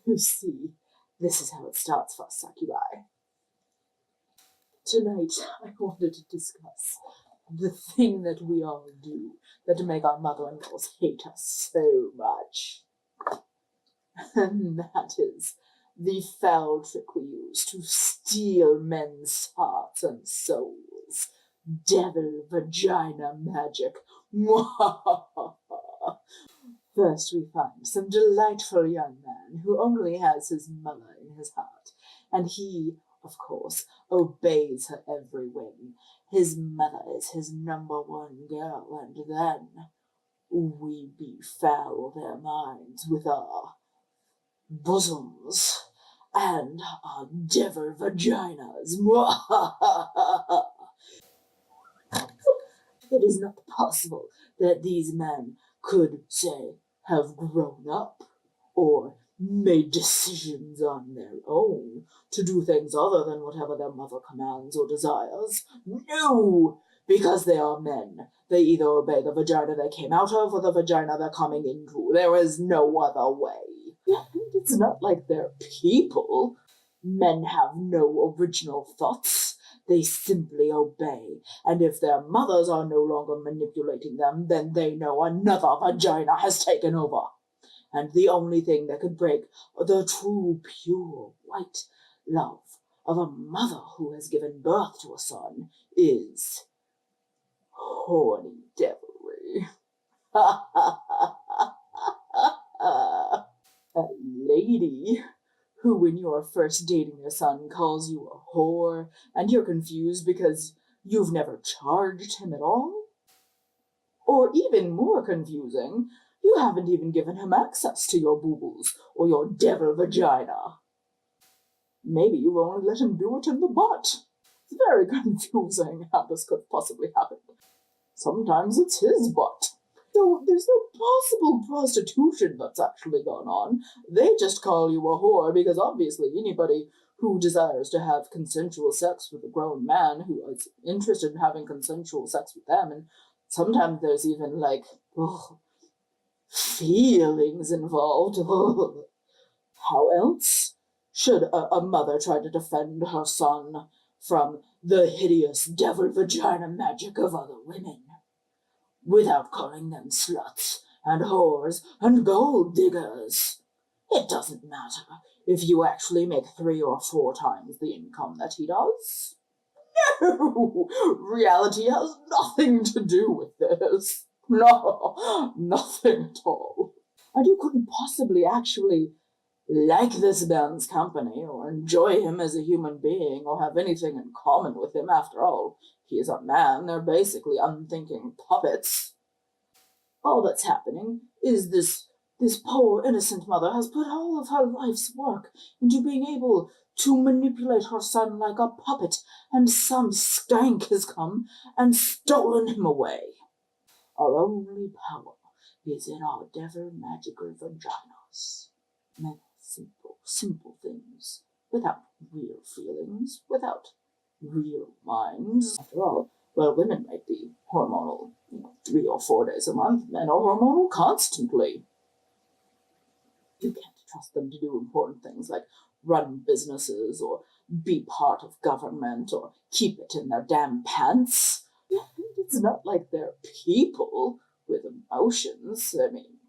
You see, this is how it starts for succubi. Tonight, I wanted to discuss the thing that we all do that make our mother-in-laws hate us so much. And that is the foul trick we use to steal men's hearts and souls. Devil vagina magic. First we find some delightful young man who only has his mother in his heart, and he, of course, obeys her every whim. His mother is his number one girl, and then we befoul their minds with our bosoms and our devil vaginas. It is not possible that these men could, say, have grown up or made decisions on their own to do things other than whatever their mother commands or desires. No! Because they are men. They either obey the vagina they came out of or the vagina they're coming into. There is no other way. It's not like they're people. Men have no original thoughts. They simply obey, and if their mothers are no longer manipulating them, then they know another vagina has taken over. And the only thing that could break the true, pure, white love of a mother who has given birth to a son is horny devilry. A lady who, when you are first dating your son, calls you a whore, and you're confused because you've never charged him at all? Or even more confusing, you haven't even given him access to your boo-boos or your devil vagina. Maybe you've only let him do it in the butt. It's very confusing how this could possibly happen. Sometimes it's his butt. So there's no possible prostitution that's actually gone on. They just call you a whore because obviously anybody who desires to have consensual sex with a grown man who is interested in having consensual sex with them, and sometimes there's even feelings involved. How else should a mother try to defend her son from the hideous devil vagina magic of other women without calling them sluts and whores and gold diggers? It doesn't matter if you actually make 3 or 4 times the income that he does. No, reality has nothing to do with this. No, nothing at all. And you couldn't possibly actually like this man's company or enjoy him as a human being or have anything in common with him. After all, he is a man. They're basically unthinking puppets. All that's happening is this poor innocent mother has put all of her life's work into being able to manipulate her son like a puppet, and some stank has come and stolen him away. Our only power is in our devil magical vaginas. Men are simple things, without real feelings, without real minds. After all, well, women might be hormonal 3 or 4 days a month. Men are hormonal constantly. You can't trust them to do important things like run businesses or be part of government or keep it in their damn pants. It's not like they're people with emotions. I mean,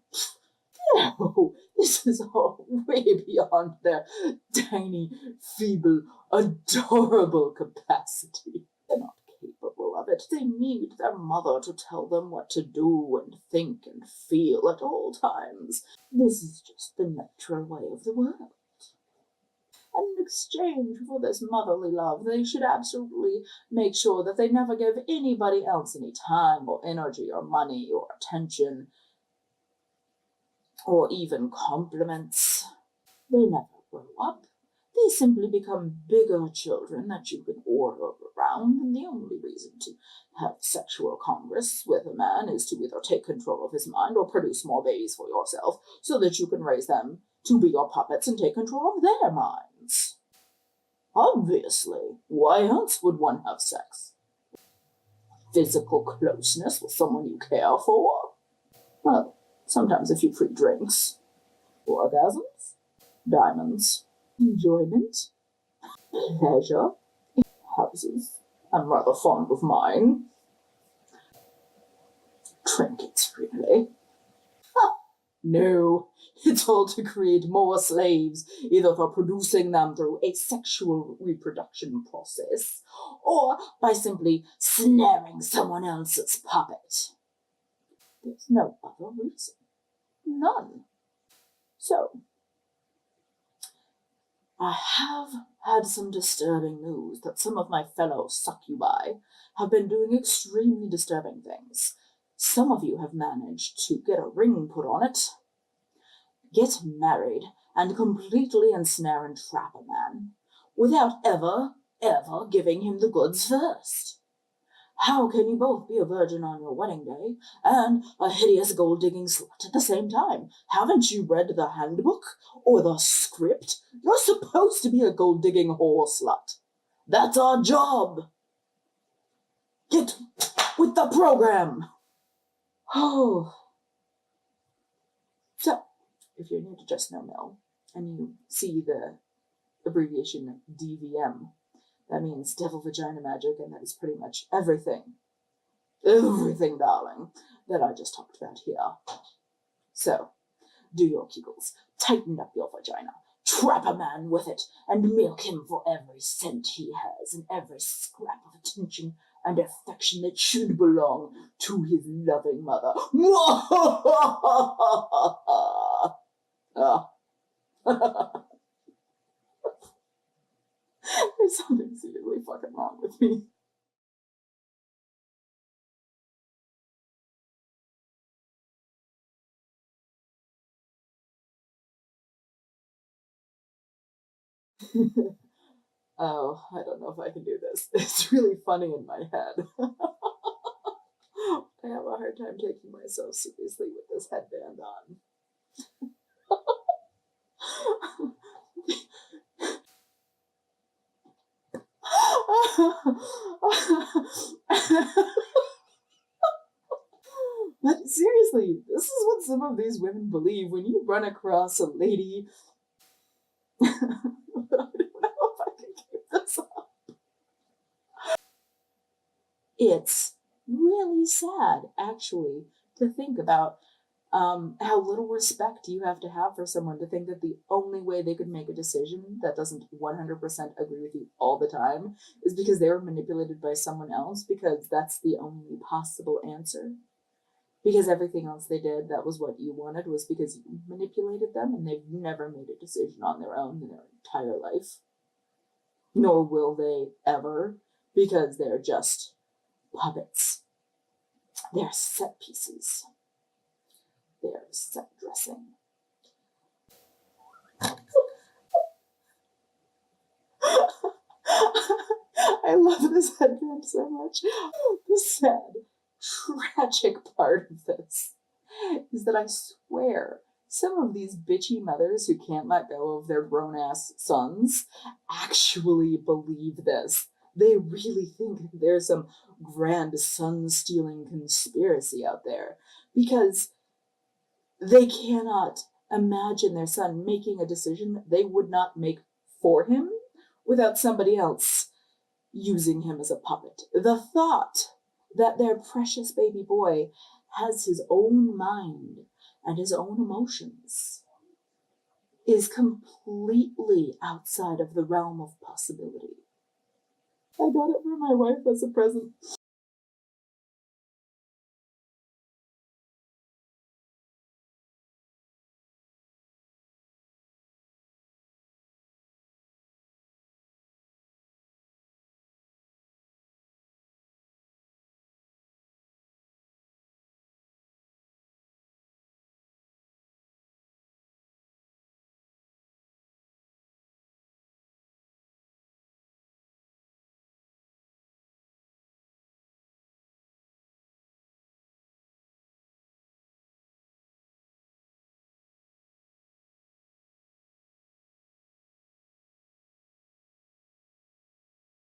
no, this is all way beyond their tiny, feeble, adorable capacity. They're not capable of it. They need their mother to tell them what to do and think and feel at all times. This is just the natural way of the world. And in exchange for this motherly love, they should absolutely make sure that they never give anybody else any time or energy or money or attention or even compliments. They never grow up. They simply become bigger children that you can order around, and the only reason to have sexual congress with a man is to either take control of his mind or produce more babies for yourself so that you can raise them to be your puppets and take control of their minds. Obviously, why else would one have sex? Physical closeness with someone you care for? Well, sometimes a few free drinks. Orgasms? diamonds, enjoyment, pleasure, houses. I'm rather fond of mine. Trinkets, really. No, it's all to create more slaves, either for producing them through a sexual reproduction process, or by simply snaring someone else's puppet. There's no other reason. None. So, I have had some disturbing news that some of my fellow succubi have been doing extremely disturbing things. Some of you have managed to get a ring put on it, get married, and completely ensnare and trap a man, without ever giving him the goods first. How can you both be a virgin on your wedding day and a hideous gold-digging slut at the same time? Haven't you read the handbook or the script? You're supposed to be a gold-digging whore slut. That's our job. Get with the program. Oh. So, if you're new to Just No Mill and you see the abbreviation DVM, that means Devil Vagina Magic, and that is pretty much everything, darling, that I just talked about here. So, do your kegels, tighten up your vagina, trap a man with it, and milk him for every cent he has and every scrap of attention and affection that should belong to his loving mother. There's something seriously fucking wrong with me. Oh, I don't know if I can do this. It's really funny in my head. I have a hard time taking myself seriously with this headband on. But seriously, this is what some of these women believe when you run across a lady. I don't know if I can keep this up. It's really sad, actually, to think about how little respect you have to have for someone to think that the only way they could make a decision that doesn't 100% agree with you all the time is because they were manipulated by someone else, because that's the only possible answer. Because everything else they did that was what you wanted was because you manipulated them, and they've never made a decision on their own in their entire life. Nor will they ever, because they're just puppets. They're set pieces. They're set dressing. I love this headband so much. The sad, tragic part of this is that I swear some of these bitchy mothers who can't let go of their grown-ass sons actually believe this. They really think there's some grand son-stealing conspiracy out there, because they cannot imagine their son making a decision they would not make for him without somebody else using him as a puppet. The thought that their precious baby boy has his own mind and his own emotions is completely outside of the realm of possibility. I got it for my wife as a present.